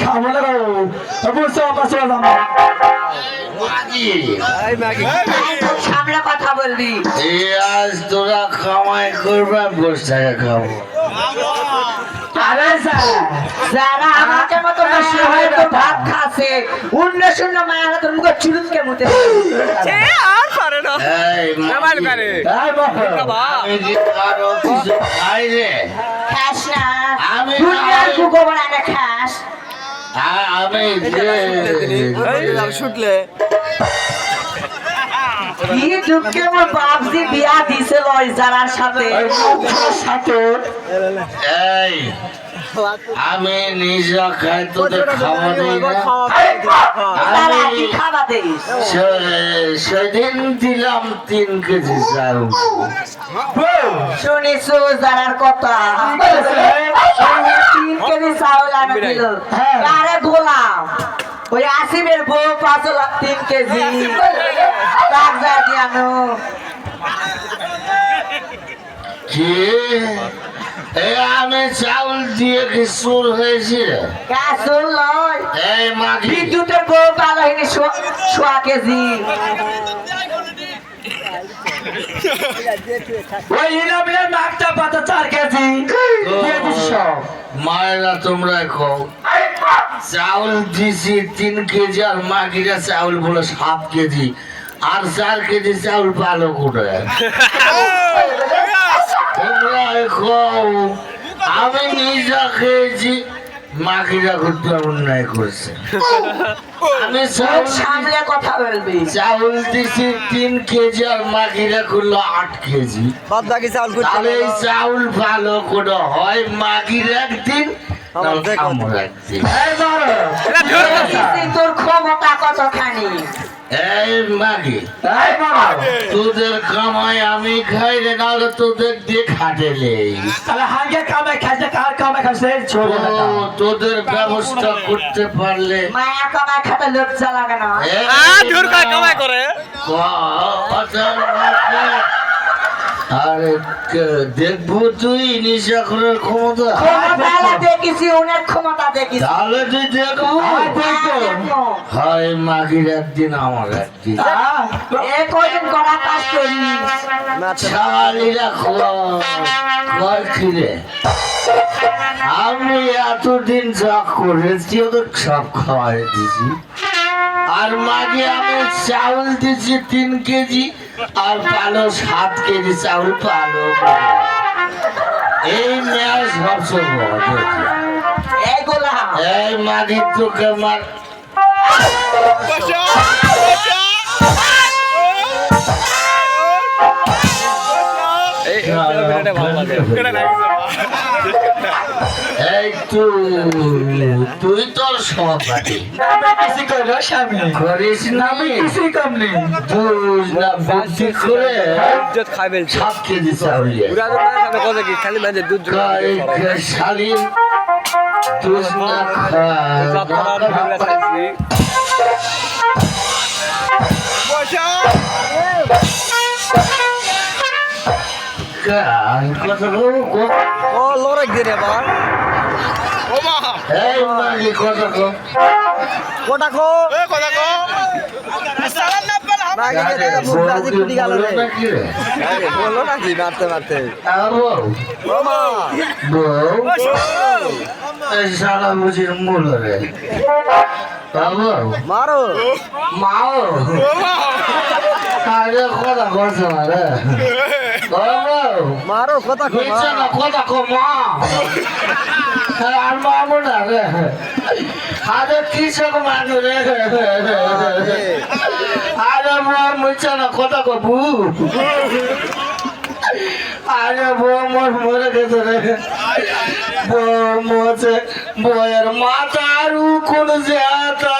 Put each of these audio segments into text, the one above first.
খাবো না গো বুঝতে পারছো সামনে কথা বলবি আজ তোরা খামাই করবে বসে টাকা খাবো আরে যারা আমাদের মতো বেশি হয় তো ভাত খাচ্ছে অন্য শূন্য মায়ের তোর মুখে চুলুনকে মুতে আর পারে না এই আমার পারে আমি যে কারো কিছু খাই রে খাস না আমি দুনিয়ার কুকুর আনে খাস আমি যে শুটলে কি দুঃখে মোর বাপজি বিয়া দিছে লয় যারার সাথে সাথে এই আমি নিজে খাই তোদের খাওয়া নেই না তারা আমি কি খাওয়া দিস সেদিন দিলাম 3 কেজি চাল শুনিস যারার কথা 3 কেজি চাউল আনে দিল আরে গোলাম ওই আসিমের বউ 3 কেজি তার যা দিয়ানো কি আমি চাউল দিয়ে কি সুর হয়েছে গাছুল লয় এই মাগি বিদ্যুতের বউ ভালো হয়নি 100 কেজি ওই ইলামিনের নাকটা পাতা 4 কেজি দিয়ে দিস সব মায়েরা তোমরা খাও চাউল দিছি 3 কেজি আর মাগিরা চাউল বলে 7 কেজি আর 4 কেজি চাউল পালো করে তোমরা খাও আমি নিজে খেয়েছি মাগিরা করতে অন্যায় করছে আমি সামনে কথা বলবি চাউল দিছি 3 কেজি আর মাগিরা করলো 8 কেজি বাদ বাকি চাউল তাহলে এই চাউল ভালো করে হয় মাগির একদিন আমার একদিন এই মারো তোর ক্ষমতা কতখানি এই মাগি এই মারো তোদের কামাই আমি খাই রে নাহলে তোদের দিয়ে খাটেলে তাহলে হাঙ্গে কামে খাইছে কার কামে খাইছে ছোট তোদের ব্যবস্থা করতে পারলে মায়া কামায় খাতে লজ্জা লাগে না কামাই করে আরে দেখবো তুই নিশা করার ক্ষমতা ক্ষমতা দেখিছি অনেক ক্ষমতা দেখিছি তাহলে তুই দেখবো হয় মাগির একদিন আমার একদিন এ কয়দিন করা কাজ করি শালিরা খোয়ার খিরে আমি এতদিন যা করেছি ওদের সব খাওয়াই দিছি আর মাগে আমি চাউল দিছি 3 কেজি আর পালো 7 কেজি চাউল পালো এই মেয়াজ সবসময় দেখি এইগুলা এই মাগি তোকে মার এই তুই তোর সহপাঠী বেশি করে স্বামী করিস না আমি কিছু কম নেই দুই না বুদ্ধি করে ইজ্জত খাইবেল 7 কেজি চাউল পুরা তো মানে কথা কি খালি মানে দুধ শালি তুই না খা কথা বলবো ও লড়াই দিয়ে আবার এই মাগি কথা কম কোটা কো বলো নাকি মারতে মারতে সারা বুঝির মূল রে মারো মাও আরে কথা করছে না রে মারো কথা কো না কথা কো মা আর মামু না রে আরে কৃষক মানু রে আরে মা মুছে না কথা কো বু আরে বউ মোর মরে গেছে রে বউ মোছে বউয়ের মাথার কোন জায়গা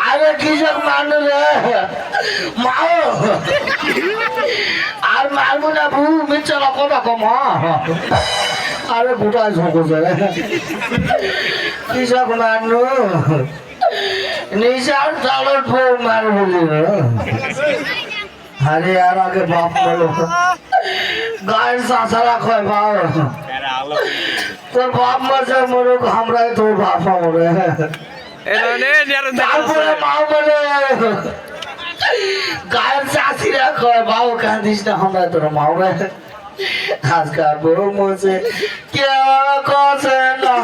আরে কৃষক মানু রে মাও আর মারবো না বু মিছে না কথা কো মা আরে গোটা ঝোঁকছে রে কৃষক মানু নিশার চালর বউ মার বলি আরে আর আগে বাপ বলো গায়ের চাষারা কয় বাপ তোর বাপ মাঝে মরুক আমরাই তোর বাপা মরে তারপরে মা বলে গায়ের চাষিরা কয় বাবু কাঁদিস না আমরা তোর মাওরে আজকাল বউ মরছে কেউ কছে না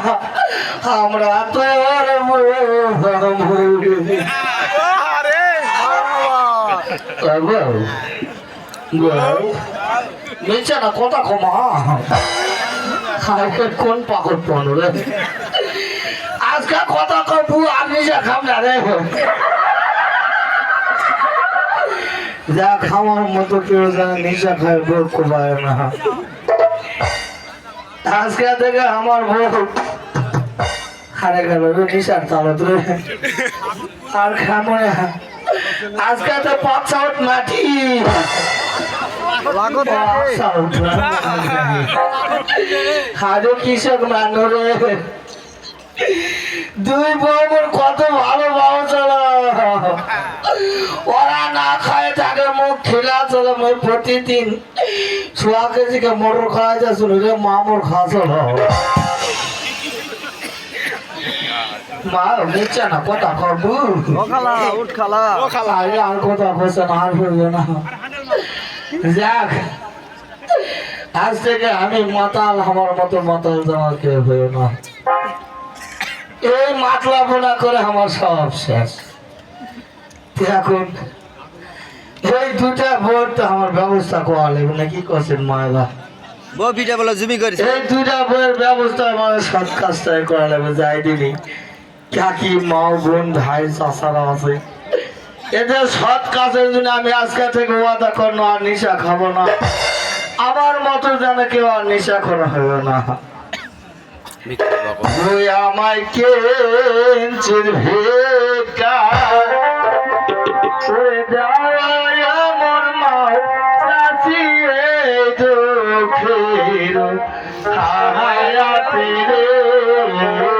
আমরা তোর মিলছে না কথা কমা কোন পাকর পনেরো আজকাল কথা কবু আপনি যা খাম না রে যা খাওয়ার মতো কেউ যেন নিশা খায় বউ কোবায় না আজকে থেকে আমার বউ হারে গেল রে নিশার তালত রে আর খামো না আজকে তো 5 সাউট মাটি হাজো কৃষক মানো রে দুই বউর কত ভালো বাবু চলো ওরা না খায় তাকে মুখ খেলা চলো মই প্রতিদিন 6 কেজি কে মোটর খাওয়া যাচ্ছিল রে মা মোর খাওয়া চলো মা নিচ্ছে না কথা করবো উঠ খালা আরে আর কথা বলছে না আর বলবে না যাক আজ থেকে আমি মাতাল আমার মতো মাতাল তোমার কেউ হইও না এই মাতলা বোনা করে আমার সব শেষ এখন এই দুটা ভোট তো আমার ব্যবস্থা করা লাগবে না কি করছেন মায়েরা বউ পিঠা বলে জমি করেছে এই দুটা বইয়ের ব্যবস্থা আমার সৎ কাজটাই করা লাগবে যাই দিনই কাকি মাও বোন ভাই চাষারা আছে এদের সৎ কাজের জন্য আমি আজকে থেকে ওয়াদা করবো আর নেশা খাবো না আমার মতো যেন কেউ আর নেশা করা হবে না তুই আমায় কেঞ্চির ভিকার তুই যাওয়ায় আমার মা চাচিয়ে দুঃখের হায়াতে রে